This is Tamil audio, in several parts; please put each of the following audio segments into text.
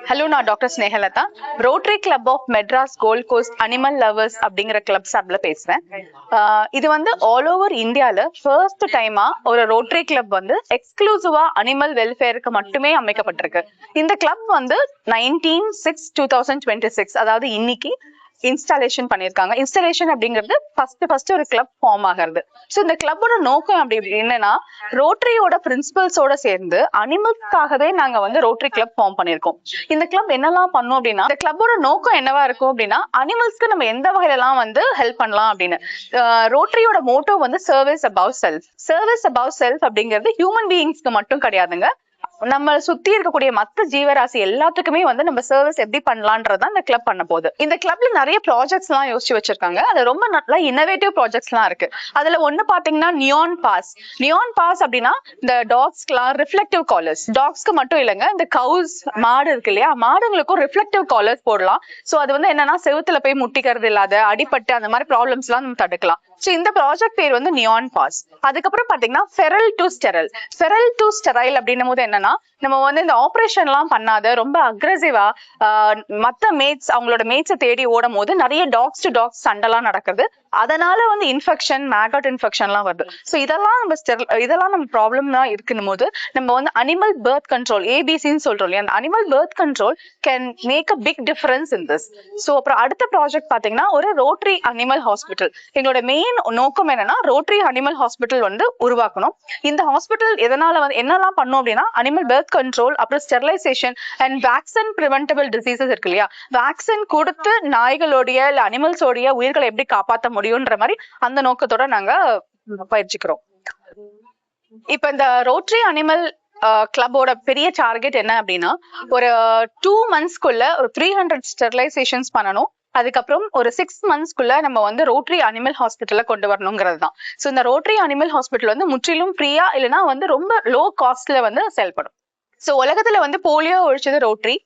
ஹலோ, நான் doctor Snehalatha. Rotary club of Madras gold coast animal lovers அப்படிங்கிற கிளப் சார்பில் பேசுறேன். இது வந்து ஆல் ஓவர் இந்தியால ஃபர்ஸ்ட் டைமா ஒரு ரோட்டரி கிளப் வந்து எக்ஸ்க்ளூசிவா அனிமல் வெல்ஃபேருக்கு மட்டுமே அமைக்கப்பட்டிருக்கு. இந்த கிளப் வந்து 19/6/2026, அதாவது இன்னைக்கு இன்ஸ்டாலேஷன் பண்ணிருக்காங்க. இன்ஸ்டாலேஷன் அப்படிங்கிறது ஃபர்ஸ்ட் ஒரு கிளப் ஃபார்ம் ஆகிறது. ஸோ இந்த கிளப்போட நோக்கம் அப்படி என்னன்னா, ரோட்டரியோட பிரின்சிபல்ஸோட சேர்ந்து அனிமல்ஸ்க்காகவே நாங்க வந்து ரோட்டரி கிளப் ஃபார்ம் பண்ணிருக்கோம். இந்த கிளப் என்னெல்லாம் பண்ணும் அப்படின்னா, இந்த கிளப்போட நோக்கம் என்னவா இருக்கும் அப்படின்னா, அனிமல்ஸ்க்கு நம்ம எந்த வகையிலாம் வந்து ஹெல்ப் பண்ணலாம் அப்படின்னு. ரோட்டரியோட மோட்டோ வந்து service above self. Service above self அப்படிங்கிறது ஹியூமன் பீயிங்ஸ்க்கு மட்டும் கிடையாதுங்க. நம்ம சுத்தி இருக்கக்கூடிய மத்த ஜீவராசி எல்லாத்துக்குமே வந்து நம்ம சர்வீஸ் எப்படி பண்ணலான்றதான் இந்த கிளப் பண்ண போகுது. இந்த கிளப்ல நிறைய ப்ராஜெக்ட்ஸ் எல்லாம் யோசிச்சு வச்சிருக்காங்க. அது ரொம்ப நல்ல இன்னோவேட்டிவ் ப்ராஜெக்ட்ஸ் எல்லாம் இருக்கு. அதுல ஒண்ணு பாத்தீங்கன்னா நியான் பாஸ். நியான் பாஸ் அப்படின்னா இந்த டாக்ஸ்க்குலாம் ரிஃப்ளெக்டிவ் காலர்ஸ். டாக்ஸ்க்கு மட்டும் இல்லைங்க, இந்த கவுஸ் மாடு இருக்கு இல்லையா, மாடுங்களுக்கும் ரிஃப்ளெக்டிவ் காலர்ஸ் போடலாம். சோ அது வந்து என்னன்னா, செவுத்துல போய் முட்டிக்கிறது இல்லாத, அடிபட்டு அந்த மாதிரி ப்ராப்ளம்ஸ் எல்லாம் நம்ம தடுக்கலாம். சோ இந்த ப்ராஜெக்ட் பேர் வந்து நியான் பாஸ். அதுக்கப்புறம் பாத்தீங்கன்னா feral to sterile. Feral to sterile அப்படின்னும் போது என்னன்னா, நம்ம வந்து இந்த ஆபரேஷன் எல்லாம் பண்ணாத ரொம்ப அக்ரெசிவா மத்த மேட்ஸ் அவங்களோட மேட்ஸை தேடி ஓடும் போது நிறைய டாக்ஸ் டு டாக்ஸ் சண்டைலாம் நடக்குது. அதனால வந்து இன்ஃபெக்ஷன், மேகட் இன்ஃபெக்ஷன் எல்லாம் வருது. ஸோ இதெல்லாம் நம்ம ப்ராப்ளம் தான் இருக்குன்னு போது நம்ம வந்து அனிமல் பர்த் கண்ட்ரோல், ஏபிசின்னு சொல்றோம் இல்லையா, அந்த animal birth control can make a big difference in this. So அப்புறம் அடுத்த ப்ராஜெக்ட் பாத்தீங்கன்னா ஒரு ரோட்டரி அனிமல் ஹாஸ்பிட்டல். எங்களோட மெயின் நோக்கம் என்னன்னா, ரோட்டரி அனிமல் ஹாஸ்பிட்டல் வந்து உருவாக்கணும். இந்த ஹாஸ்பிட்டல் எதனால வந்து என்னெல்லாம் பண்ணும் அப்படின்னா, அனிமல் பர்த் கண்ட்ரோல், அப்புறம் ஸ்டெரிலைசேஷன் அண்ட் வேக்சின் பிரிவென்டபிள் டிசீசஸ் இருக்கு இல்லையா, வேக்சின் கொடுத்து நாய்களுடைய இல்ல அனிமல்ஸோடைய உயிர்களை எப்படி காப்பாற்ற முடியும்ன்ற மாதிரி அந்த நோக்கத்தோட நாங்க பயிற்சிக்கிறோம். இப்ப இந்த ரோட்டரி அனிமல் கிளப்போட பெரிய டார்கெட் என்ன அப்படின்னா, ஒரு 2 monthsக்குள்ள ஒரு 300 ஸ்டெரிலைசேஷன்ஸ் பண்ணணும். அதுக்கப்புறம் ஒரு 6 monthsக்குள்ள நம்ம வந்து ரோட்டரி அனிமல் ஹாஸ்பிட்டல்ல கொண்டு வரணுங்கிறது தான். ஸோ இந்த ரோட்டரி அனிமல் ஹாஸ்பிட்டல் வந்து முற்றிலும் ஃப்ரீயா இல்லைன்னா வந்து ரொம்ப லோ காஸ்ட்ல வந்து செயல்படும். ஸோ உலகத்துல வந்து போலியோ ஒழிச்சது ரோட்டரி.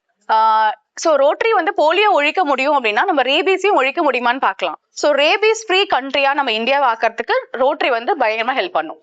ஸோ ரோட்டரி வந்து போலியோ ஒழிக்க முடியும் அப்படின்னா நம்ம ரேபீஸையும் ஒழிக்க முடியுமான்னு பார்க்கலாம். ஸோ ரேபீஸ் ஃப்ரீ கண்ட்ரியா நம்ம இந்தியாவை ஆக்கிறதுக்கு ரோட்டரி வந்து பயங்கரமா ஹெல்ப் பண்ணும்.